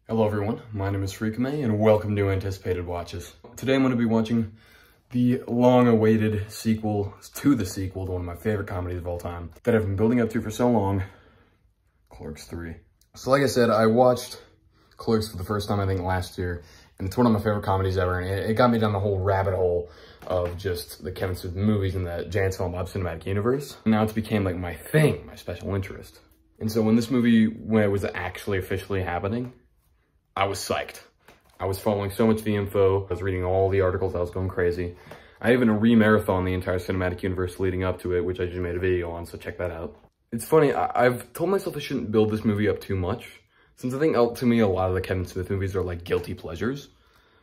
Hello everyone, my name is Freakame and welcome to Anticipated Watches. Today I'm going to be watching the long-awaited sequel to one of my favorite comedies of all time that I've been building up to for so long, Clerks III. So like I said, I watched Clerks for the first time I think last year, and it's one of my favorite comedies ever, and it got me down the whole rabbit hole of just the Kevin Smith movies and the Jay and Silent Bob cinematic universe. And now it's became like my thing, my special interest. And so when this movie, when it was actually officially happening, I was psyched. I was following so much of the info. I was reading all the articles. I was going crazy. I even re-marathoned the entire cinematic universe leading up to it, which I just made a video on, so check that out. It's funny, I've told myself I shouldn't build this movie up too much, since I think, to me, a lot of the Kevin Smith movies are like guilty pleasures.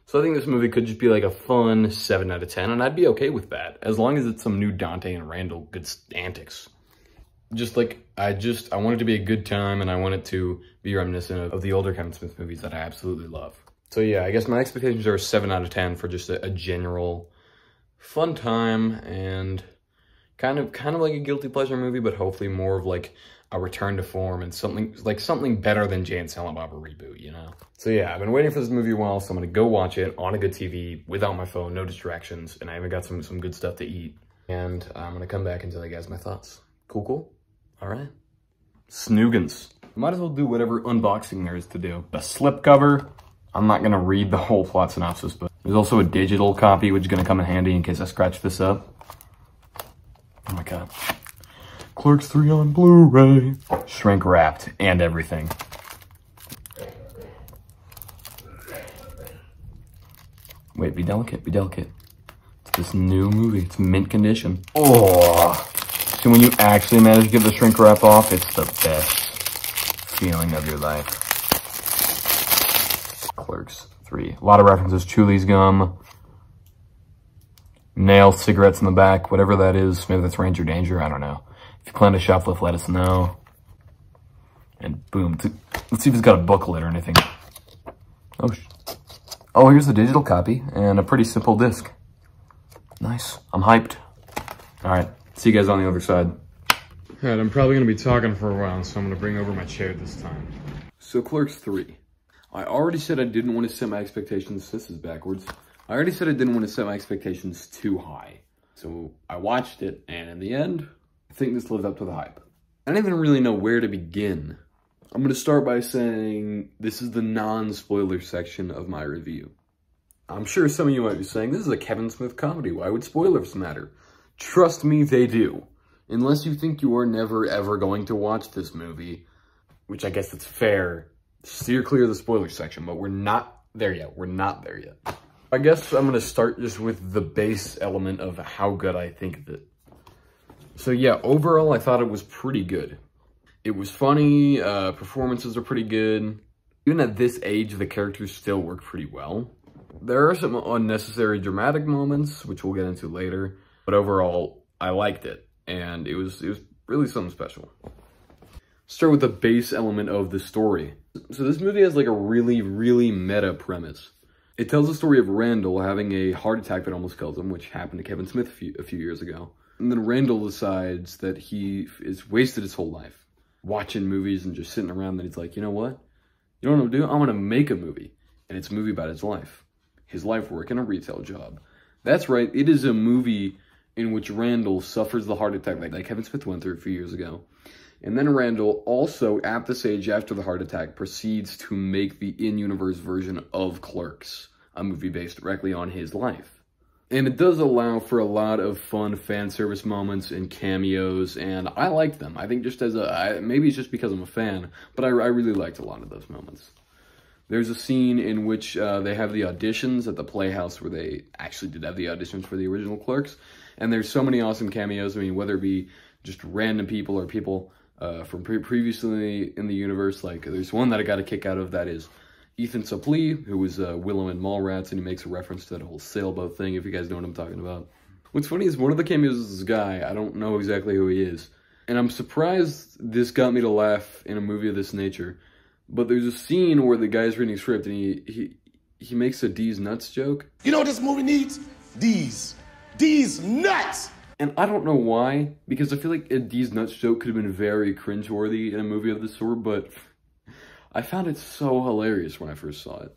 So I think this movie could just be like a fun 7 out of 10, and I'd be okay with that, as long as it's some new Dante and Randall good antics. Just like, I want it to be a good time, and I want it to be reminiscent of the older Kevin Smith movies that I absolutely love. So yeah, I guess my expectations are a 7 out of 10 for just a general fun time, and kind of like a guilty pleasure movie, but hopefully more of like a return to form and something better than Jay and Silent Bob reboot, you know? So yeah, I've been waiting for this movie a while, so I'm gonna go watch it on a good TV without my phone, no distractions, and I even got some good stuff to eat. And I'm gonna come back and tell you guys my thoughts. Cool? All right. Snoogans. Might as well do whatever unboxing there is to do. A slipcover. I'm not gonna read the whole plot synopsis, but there's also a digital copy, which is gonna come in handy in case I scratch this up. Oh my God. Clerks 3 on Blu-ray. Shrink wrapped and everything. Wait, be delicate, be delicate. It's this new movie, it's mint condition. Oh, so when you actually manage to get the shrink wrap off, it's the best feeling of your life. Clerks 3. A lot of references, Chuli's gum, nail cigarettes in the back, whatever that is. Maybe that's Ranger Danger, I don't know. If you plan to shoplift, let us know. And boom. Let's see if it's got a booklet or anything. Oh, here's the digital copy and a pretty simple disc. Nice. I'm hyped. All right. See you guys on the other side. All right, I'm probably going to be talking for a while, so I'm going to bring over my chair this time. So Clerks 3. I already said I didn't want to set my expectations. This is backwards. I already said I didn't want to set my expectations too high. So I watched it, and in the end, I think this lived up to the hype. I don't even really know where to begin. I'm going to start by saying this is the non-spoiler section of my review. I'm sure some of you might be saying, this is a Kevin Smith comedy. Why would spoilers matter? Trust me, they do. Unless you think you are never ever going to watch this movie, which I guess it's fair, steer clear of the spoiler section, but we're not there yet. We're not there yet. I guess I'm going to start just with the base element of how good I think of it. So yeah, overall, I thought it was pretty good. It was funny, performances are pretty good. Even at this age, the characters still work pretty well. There are some unnecessary dramatic moments, which we'll get into later, but overall, I liked it, and it was really something special. Start with the base element of the story. So this movie has like a really meta premise. It tells the story of Randall having a heart attack that almost kills him, which happened to Kevin Smith a few years ago. And then Randall decides that he is wasted his whole life watching movies and just sitting around. Then he's like, you know what? You know what I'm gonna do? I'm gonna make a movie. And it's a movie about his life. His life working a retail job. That's right, it is a movie in which Randall suffers the heart attack that Kevin Smith went through a few years ago. And then Randall, also at this age after the heart attack, proceeds to make the in-universe version of Clerks, a movie based directly on his life. And it does allow for a lot of fun fan service moments and cameos, and I liked them. I think just as maybe it's just because I'm a fan, but I really liked a lot of those moments. There's a scene in which they have the auditions at the Playhouse where they actually did have the auditions for the original Clerks, and there's so many awesome cameos. I mean, whether it be just random people or people from previously in the universe, like there's one that I got a kick out of that is Ethan Suplee, who was Willow in Mallrats, and he makes a reference to that whole sailboat thing, if you guys know what I'm talking about. What's funny is one of the cameos is this guy. I don't know exactly who he is. And I'm surprised this got me to laugh in a movie of this nature. But there's a scene where the guy's reading a script and he makes a D's nuts joke. You know what this movie needs? D's. D's nuts! And I don't know why, because I feel like a D's nuts joke could have been very cringeworthy in a movie of this sort, but I found it so hilarious when I first saw it.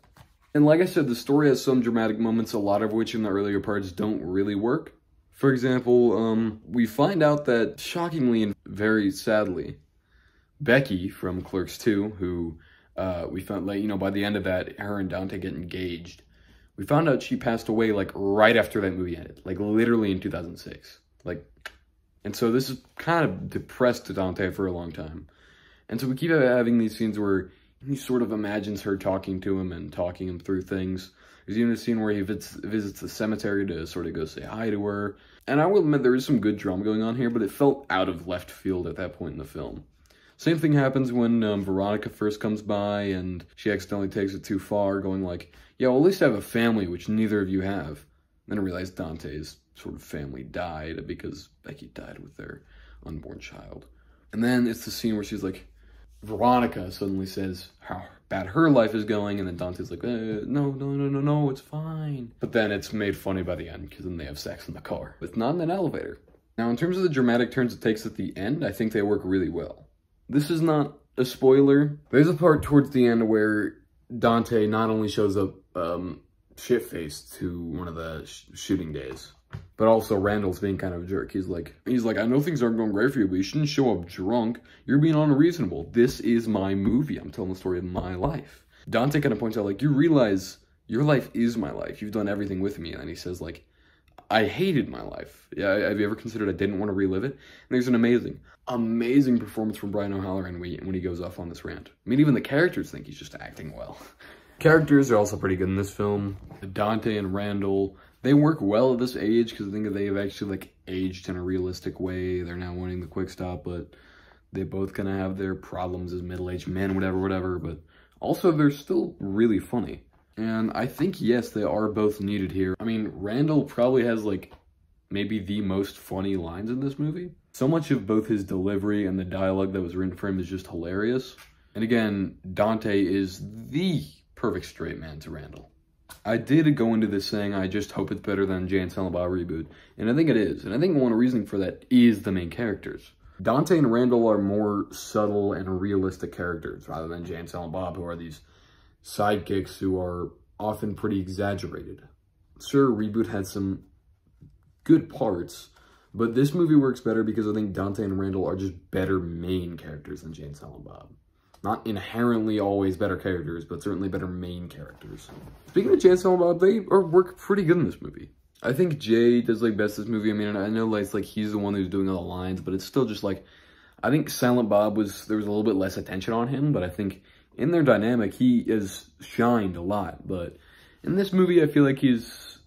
And like I said, the story has some dramatic moments, a lot of which in the earlier parts don't really work. For example, we find out that, shockingly and very sadly, Becky from Clerks II, who we found, like, you know, by the end of that, her and Dante get engaged. We found out she passed away, like, right after that movie ended. Like, literally in 2006. Like, and so this is kind of depressed Dante for a long time. And so we keep having these scenes where he sort of imagines her talking to him and talking him through things. There's even a scene where he visits the cemetery to sort of go say hi to her. And I will admit there is some good drama going on here, but it felt out of left field at that point in the film. Same thing happens when Veronica first comes by and she accidentally takes it too far, going like, yeah, well, at least I have a family, which neither of you have. Then I realized Dante's sort of family died because Becky died with their unborn child. And then it's the scene where she's like, Veronica suddenly says how bad her life is going, and then Dante's like, no, it's fine. But then it's made funny by the end, because then they have sex in the car. But not in an elevator. Now, in terms of the dramatic turns it takes at the end, I think they work really well. This is not a spoiler. There's a part towards the end where Dante not only shows up shit-faced to one of the shooting days, but also Randall's being kind of a jerk. He's like, I know things aren't going great for you, but you shouldn't show up drunk. You're being unreasonable. This is my movie. I'm telling the story of my life. Dante kind of points out, like, you realize your life is my life. You've done everything with me. And then he says, like, I hated my life. Yeah, have you ever considered I didn't want to relive it? And there's an amazing performance from Brian O'Halloran when he goes off on this rant. I mean, even the characters think he's just acting well. Characters are also pretty good in this film. Dante and Randall, they work well at this age because I think they have actually, like, aged in a realistic way. They're now winning the quick stop, but they both kind of have their problems as middle-aged men, whatever, but also they're still really funny. And I think, yes, they are both needed here. I mean, Randall probably has, like, maybe the most funny lines in this movie. So much of both his delivery and the dialogue that was written for him is just hilarious. And again, Dante is the perfect straight man to Randall. I did go into this saying, I just hope it's better than Jay and Silent Bob reboot. And I think it is. And I think one reason for that is the main characters. Dante and Randall are more subtle and realistic characters, rather than Jay and Silent Bob, who are these sidekicks who are often pretty exaggerated. Sure, reboot had some good parts, but this movie works better because I think Dante and Randall are just better main characters than Jay and Silent Bob. Not inherently always better characters, but certainly better main characters. Speaking of Jay and Silent Bob, they work pretty good in this movie. I think Jay does, like, best this movie. I mean, I know, like, it's like he's the one who's doing all the lines, but it's still just like, I think Silent Bob there was a little bit less attention on him, but I think in their dynamic, he has shined a lot. But in this movie, I feel like he's,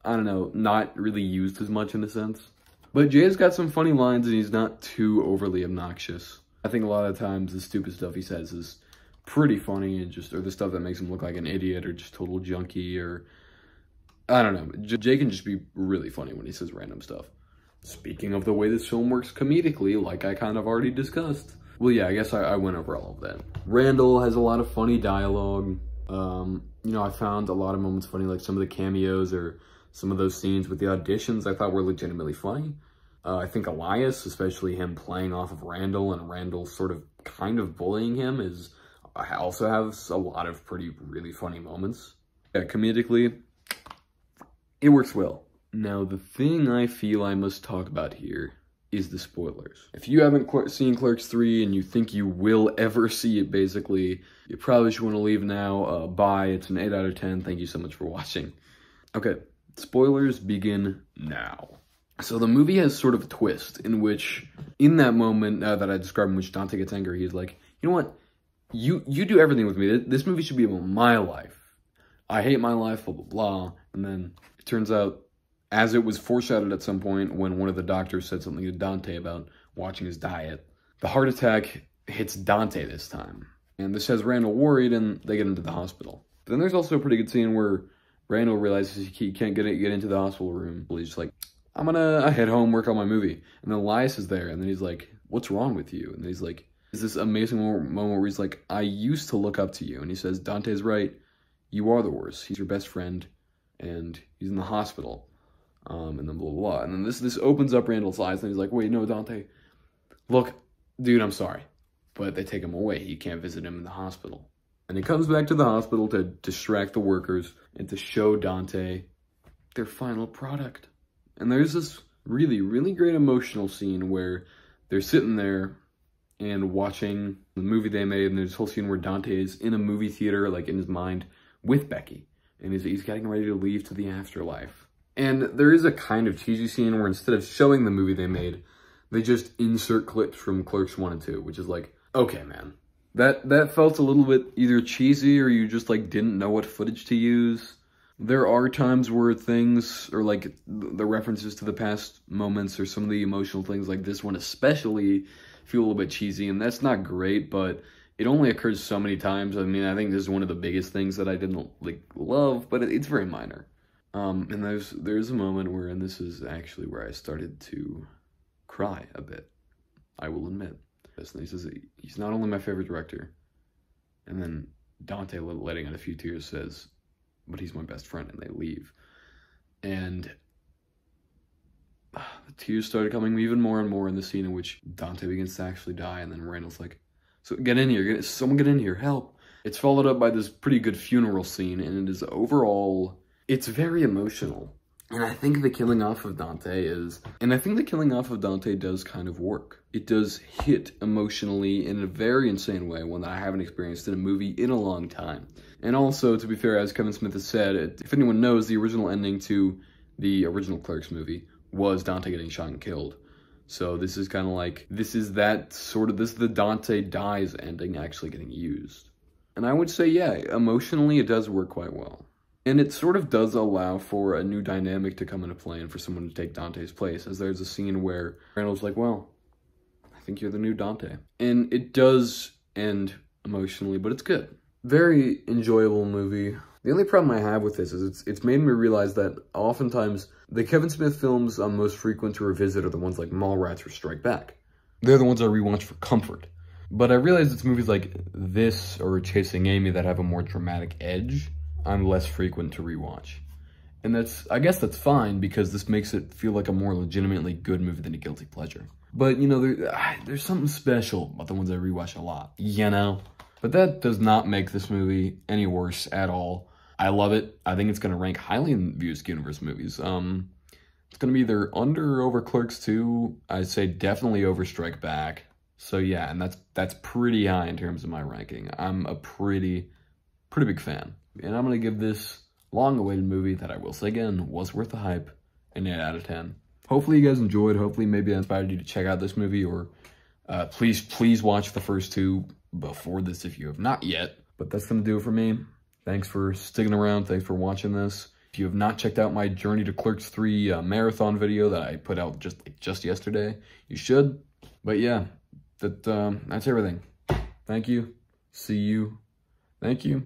I don't know, not really used as much in a sense. But Jay's got some funny lines, and he's not too overly obnoxious. I think a lot of times the stupid stuff he says is pretty funny, and or the stuff that makes him look like an idiot or just total junkie, or I don't know. Jay can just be really funny when he says random stuff. Speaking of the way this film works comedically, like I kind of already discussed. Well, yeah, I guess I went over all of that. Randall has a lot of funny dialogue. You know, I found a lot of moments funny, like some of the cameos or some of those scenes with the auditions I thought were legitimately funny. I think Elias, especially him playing off of Randall and Randall sort of kind of bullying him, also has a lot of really funny moments. Yeah, comedically, it works well. Now, the thing I feel I must talk about here is the spoilers. If you haven't seen Clerks 3 and you think you will ever see it, basically, you probably should want to leave now. Bye. It's an 8 out of 10. Thank you so much for watching. Okay, spoilers begin now. So the movie has sort of a twist in which, in that moment that I described in which Dante gets angry, he's like, you know what? You do everything with me. This movie should be about my life. I hate my life, blah, blah, blah. And then it turns out, as it was foreshadowed at some point when one of the doctors said something to Dante about watching his diet, the heart attack hits Dante this time. And this has Randall worried, and they get into the hospital. But then there's also a pretty good scene where Randall realizes he can't get into the hospital room. He's just like, I'm gonna head home, work on my movie. And then Elias is there, and then he's like, what's wrong with you? And then he's like, there's this amazing moment where he's like, I used to look up to you. And he says, Dante's right. You are the worst. He's your best friend, and he's in the hospital. And then blah, blah, blah. And then this opens up Randall's eyes, and he's like, wait, no, Dante. Look, dude, I'm sorry. But they take him away. He can't visit him in the hospital. And he comes back to the hospital to distract the workers and to show Dante their final product. And there's this really, really great emotional scene where they're sitting there and watching the movie they made, and there's this whole scene where Dante is in a movie theater, like in his mind, with Becky. And he's getting ready to leave to the afterlife. And there is a kind of cheesy scene where instead of showing the movie they made, they just insert clips from Clerks 1 and 2, which is like, okay, man. That felt a little bit either cheesy or you just like didn't know what footage to use. There are times where things, or like the references to the past moments or some of the emotional things like this one especially feel a little bit cheesy, and that's not great, but it only occurs so many times. I mean, I think this is one of the biggest things that I didn't like love, but it's very minor. And there's a moment where, and this is actually where I started to cry a bit, I will admit. And he says he's not only my favorite director, and then Dante, letting out a few tears, says, but he's my best friend, and they leave. And the tears started coming even more and more in the scene in which Dante begins to actually die, and then Randall's like, so get in here, someone get in here, help. It's followed up by this pretty good funeral scene, and it is overall, it's very emotional. And I think the killing off of Dante does kind of work. It does hit emotionally in a very insane way, one that I haven't experienced in a movie in a long time. And also, to be fair, as Kevin Smith has said, if anyone knows, the original ending to the original Clerks movie was Dante getting shot and killed. So this is kind of like, this is the Dante dies ending actually getting used. And I would say, yeah, emotionally it does work quite well. And it sort of does allow for a new dynamic to come into play and for someone to take Dante's place, as there's a scene where Randall's like, well, I think you're the new Dante. And it does end emotionally, but it's good. Very enjoyable movie. The only problem I have with this is it's made me realize that oftentimes the Kevin Smith films I'm most frequent to revisit are the ones like Mallrats or Strike Back. They're the ones I rewatch for comfort. But I realize it's movies like this or Chasing Amy that have a more dramatic edge I'm less frequent to rewatch. And I guess that's fine, because this makes it feel like a more legitimately good movie than a guilty pleasure. But, you know, there's something special about the ones I rewatch a lot, you know? But that does not make this movie any worse at all. I love it. I think it's going to rank highly in Views Universe movies. It's going to be either under or over Clerks 2. I'd say definitely over Strike Back. So yeah, and that's pretty high in terms of my ranking. I'm a pretty big fan. And I'm going to give this long-awaited movie that I will say again was worth the hype an 8 out of 10. Hopefully you guys enjoyed. Hopefully maybe I inspired you to check out this movie, or please watch the first two before this if you have not yet. But that's going to do it for me. Thanks for sticking around. Thanks for watching this. If you have not checked out my Journey to Clerks 3 marathon video that I put out just yesterday, you should. But yeah, that's everything. Thank you. See you. Thank you.